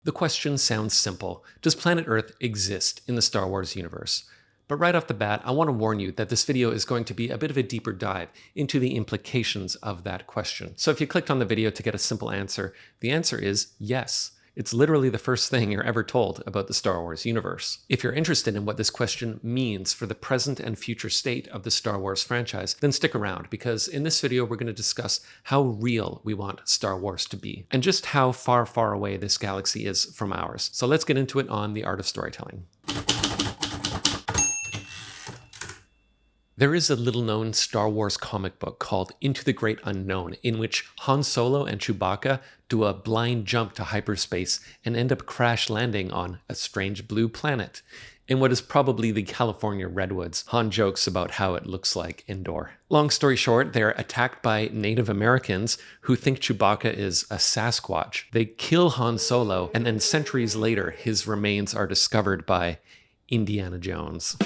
The question sounds simple. Does planet Earth exist in the Star Wars universe? But right off the bat, I want to warn you that this video is going to be a bit of a deeper dive into the implications of that question. So if you clicked on the video to get a simple answer, the answer is yes. It's literally the first thing you're ever told about the Star Wars universe. If you're interested in what this question means for the present and future state of the Star Wars franchise, then stick around, because in this video we're going to discuss how real we want Star Wars to be, and just how far, far away this galaxy is from ours. So let's get into it on The Art of Storytelling. There is a little-known Star Wars comic book called Into the Great Unknown, in which Han Solo and Chewbacca do a blind jump to hyperspace and end up crash landing on a strange blue planet. In what is probably the California Redwoods, Han jokes about how it looks like Endor. Long story short, they're attacked by Native Americans who think Chewbacca is a Sasquatch. They kill Han Solo, and then centuries later, his remains are discovered by Indiana Jones.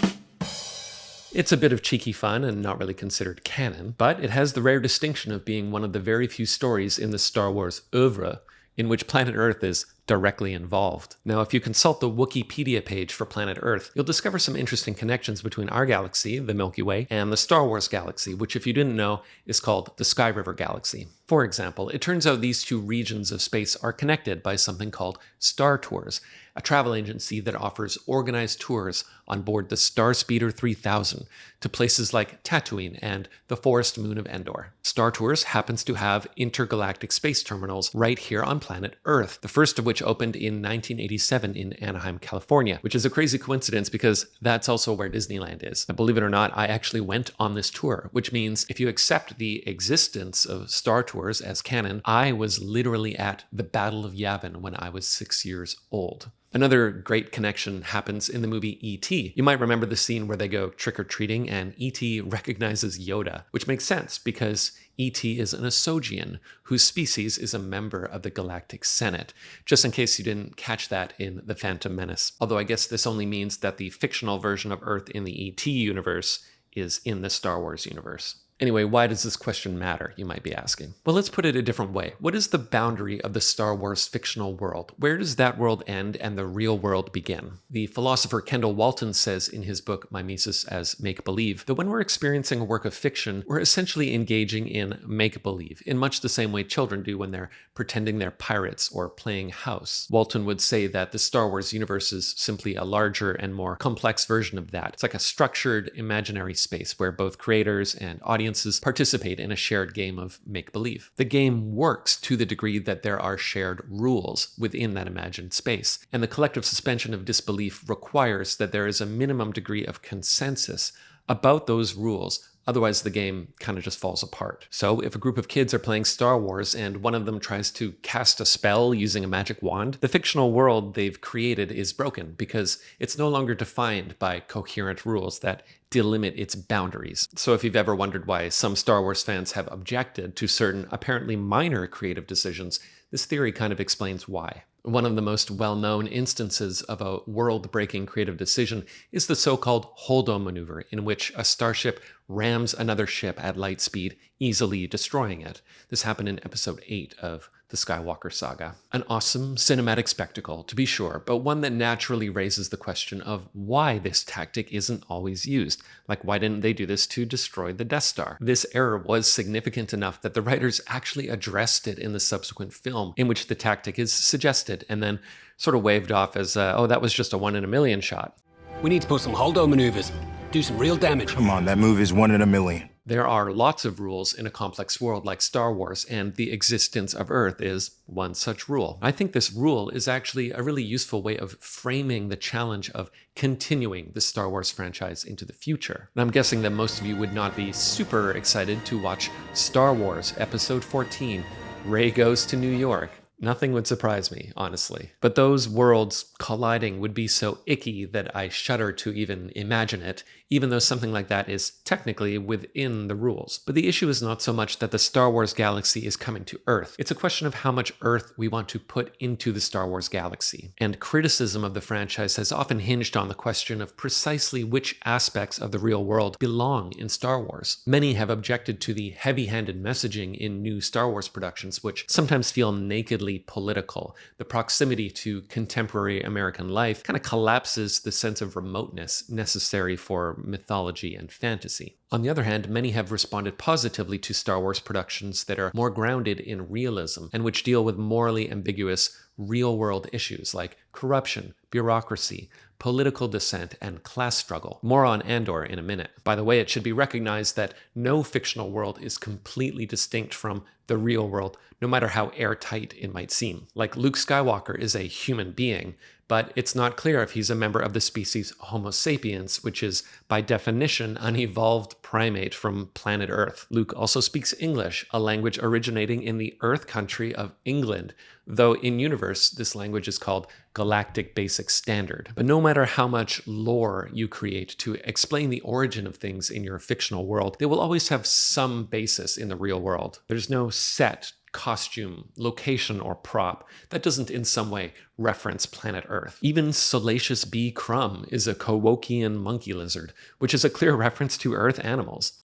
It's a bit of cheeky fun and not really considered canon, but it has the rare distinction of being one of the very few stories in the Star Wars oeuvre in which planet Earth is directly involved. Now, if you consult the Wikipedia page for planet Earth, you'll discover some interesting connections between our galaxy, the Milky Way, and the Star Wars galaxy, which, if you didn't know, is called the Sky River Galaxy. For example, it turns out these two regions of space are connected by something called Star Tours, a travel agency that offers organized tours on board the Starspeeder 3000 to places like Tatooine and the forest moon of Endor. Star Tours happens to have intergalactic space terminals right here on planet Earth, the first of which opened in 1987 in Anaheim, California, which is a crazy coincidence because that's also where Disneyland is. Now, believe it or not, I actually went on this tour, which means if you accept the existence of Star Tours as canon, I was literally at the Battle of Yavin when I was 6 years old. Another great connection happens in the movie E.T. You might remember the scene where they go trick-or-treating and E.T. recognizes Yoda, which makes sense because E.T. is an Asogian whose species is a member of the Galactic Senate, just in case you didn't catch that in The Phantom Menace. Although I guess this only means that the fictional version of Earth in the E.T. universe is in the Star Wars universe. Anyway, why does this question matter, you might be asking? Well, let's put it a different way. What is the boundary of the Star Wars fictional world? Where does that world end and the real world begin? The philosopher Kendall Walton says in his book Mimesis as Make-Believe that when we're experiencing a work of fiction, we're essentially engaging in make-believe, in much the same way children do when they're pretending they're pirates or playing house. Walton would say that the Star Wars universe is simply a larger and more complex version of that. It's like a structured imaginary space where both creators and audiences participate in a shared game of make-believe. The game works to the degree that there are shared rules within that imagined space, and the collective suspension of disbelief requires that there is a minimum degree of consensus about those rules. Otherwise, the game kind of just falls apart. So if a group of kids are playing Star Wars and one of them tries to cast a spell using a magic wand, the fictional world they've created is broken because it's no longer defined by coherent rules that delimit its boundaries. So if you've ever wondered why some Star Wars fans have objected to certain apparently minor creative decisions, this theory kind of explains why. One of the most well-known instances of a world-breaking creative decision is the so-called Holdo maneuver, in which a starship rams another ship at light speed, easily destroying it. This happened in episode 8 of the Skywalker saga. An awesome cinematic spectacle, to be sure, but one that naturally raises the question of why this tactic isn't always used. Like, why didn't they do this to destroy the Death Star? This error was significant enough that the writers actually addressed it in the subsequent film, in which the tactic is suggested and then sort of waved off as, oh, that was just a 1 in a million shot. We need to pull some Holdo maneuvers, do some real damage. Come on, that move is 1 in a million. There are lots of rules in a complex world like Star Wars, and the existence of Earth is one such rule. I think this rule is actually a really useful way of framing the challenge of continuing the Star Wars franchise into the future. And I'm guessing that most of you would not be super excited to watch Star Wars Episode 14, Rey Goes to New York. Nothing would surprise me, honestly. But those worlds colliding would be so icky that I shudder to even imagine it, even though something like that is technically within the rules. But the issue is not so much that the Star Wars galaxy is coming to Earth. It's a question of how much Earth we want to put into the Star Wars galaxy. And criticism of the franchise has often hinged on the question of precisely which aspects of the real world belong in Star Wars. Many have objected to the heavy-handed messaging in new Star Wars productions, which sometimes feel nakedly decidedly political. The proximity to contemporary American life kind of collapses the sense of remoteness necessary for mythology and fantasy. On the other hand, many have responded positively to Star Wars productions that are more grounded in realism and which deal with morally ambiguous real-world issues like corruption, bureaucracy, political dissent, and class struggle. More on Andor in a minute. By the way, it should be recognized that no fictional world is completely distinct from the real world, no matter how airtight it might seem. Like Luke Skywalker is a human being, but it's not clear if he's a member of the species Homo sapiens, which is by definition an evolved primate from planet Earth. Luke also speaks English, a language originating in the Earth country of England, though in universe this language is called Galactic Basic Standard. But no matter how much lore you create to explain the origin of things in your fictional world, they will always have some basis in the real world. There's no set costume, location, or prop that doesn't in some way reference planet Earth. Even Salacious B. Crumb is a Kowokian monkey lizard, which is a clear reference to Earth animals.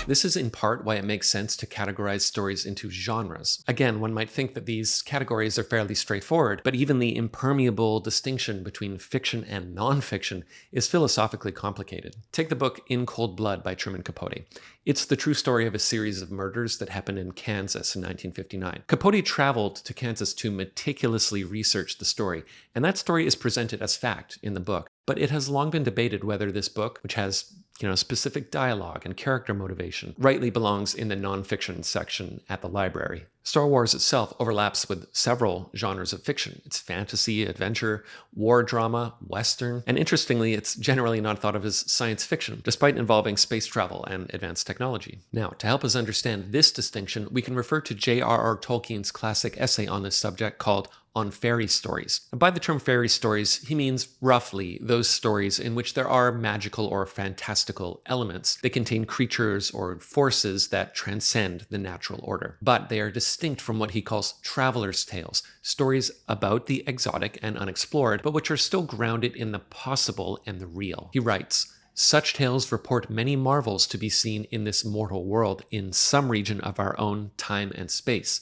This is in part why it makes sense to categorize stories into genres. Again, one might think that these categories are fairly straightforward, but even the impermeable distinction between fiction and nonfiction is philosophically complicated. Take the book In Cold Blood by Truman Capote. It's the true story of a series of murders that happened in Kansas in 1959. Capote traveled to Kansas to meticulously research the story, and that story is presented as fact in the book. But it has long been debated whether this book, which has specific dialogue and character motivation, rightly belongs in the nonfiction section at the library. Star Wars itself overlaps with several genres of fiction. It's fantasy, adventure, war drama, western, and interestingly, it's generally not thought of as science fiction, despite involving space travel and advanced technology. Now, to help us understand this distinction, we can refer to J.R.R. Tolkien's classic essay on this subject called On Fairy Stories. And by the term fairy stories, he means roughly those stories in which there are magical or fantastical elements. They contain creatures or forces that transcend the natural order, but they are distinct from what he calls traveler's tales, stories about the exotic and unexplored, but which are still grounded in the possible and the real. He writes, "Such tales report many marvels to be seen in this mortal world in some region of our own time and space.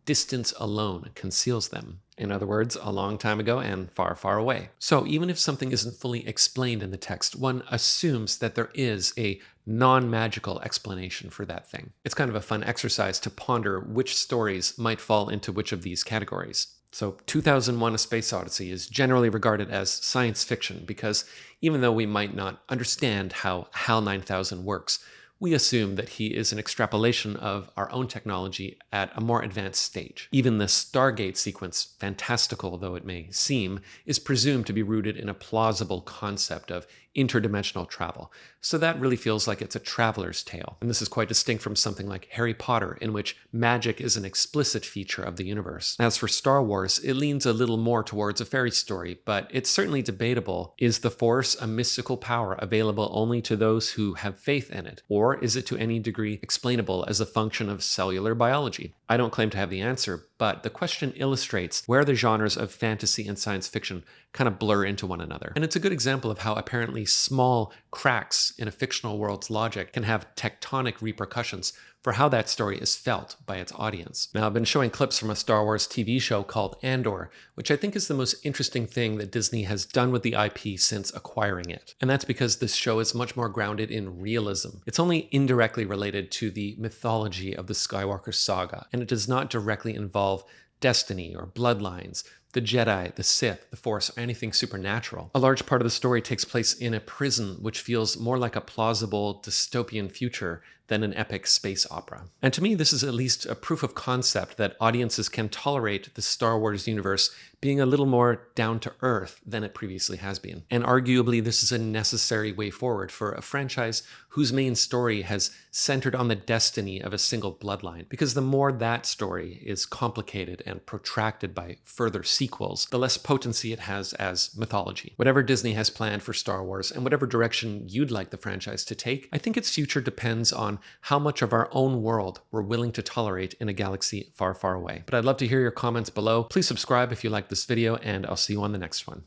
Distance alone conceals them." In other words, a long time ago and far, far away. So even if something isn't fully explained in the text, one assumes that there is a non-magical explanation for that thing. It's kind of a fun exercise to ponder which stories might fall into which of these categories. So 2001: A Space Odyssey is generally regarded as science fiction because even though we might not understand how HAL 9000 works, we assume that he is an extrapolation of our own technology at a more advanced stage. Even the Stargate sequence, fantastical though it may seem, is presumed to be rooted in a plausible concept of interdimensional travel. So that really feels like it's a traveler's tale. And this is quite distinct from something like Harry Potter, in which magic is an explicit feature of the universe. As for Star Wars, it leans a little more towards a fairy story, but it's certainly debatable. Is the Force a mystical power available only to those who have faith in it? Or is it to any degree explainable as a function of cellular biology? I don't claim to have the answer, but the question illustrates where the genres of fantasy and science fiction kind of blur into one another. And it's a good example of how apparently small cracks in a fictional world's logic can have tectonic repercussions for how that story is felt by its audience. Now, I've been showing clips from a Star Wars TV show called Andor, which I think is the most interesting thing that Disney has done with the IP since acquiring it. And that's because this show is much more grounded in realism. It's only indirectly related to the mythology of the Skywalker saga, and it does not directly involve destiny or bloodlines, the Jedi, the Sith, the Force, or anything supernatural. A large part of the story takes place in a prison, which feels more like a plausible dystopian future than an epic space opera. And to me, this is at least a proof of concept that audiences can tolerate the Star Wars universe being a little more down to earth than it previously has been. And arguably, this is a necessary way forward for a franchise whose main story has centered on the destiny of a single bloodline. Because the more that story is complicated and protracted by further sequels, the less potency it has as mythology. Whatever Disney has planned for Star Wars and whatever direction you'd like the franchise to take, I think its future depends on how much of our own world we're willing to tolerate in a galaxy far, far away. But I'd love to hear your comments below. Please subscribe if you like this video, and I'll see you on the next one.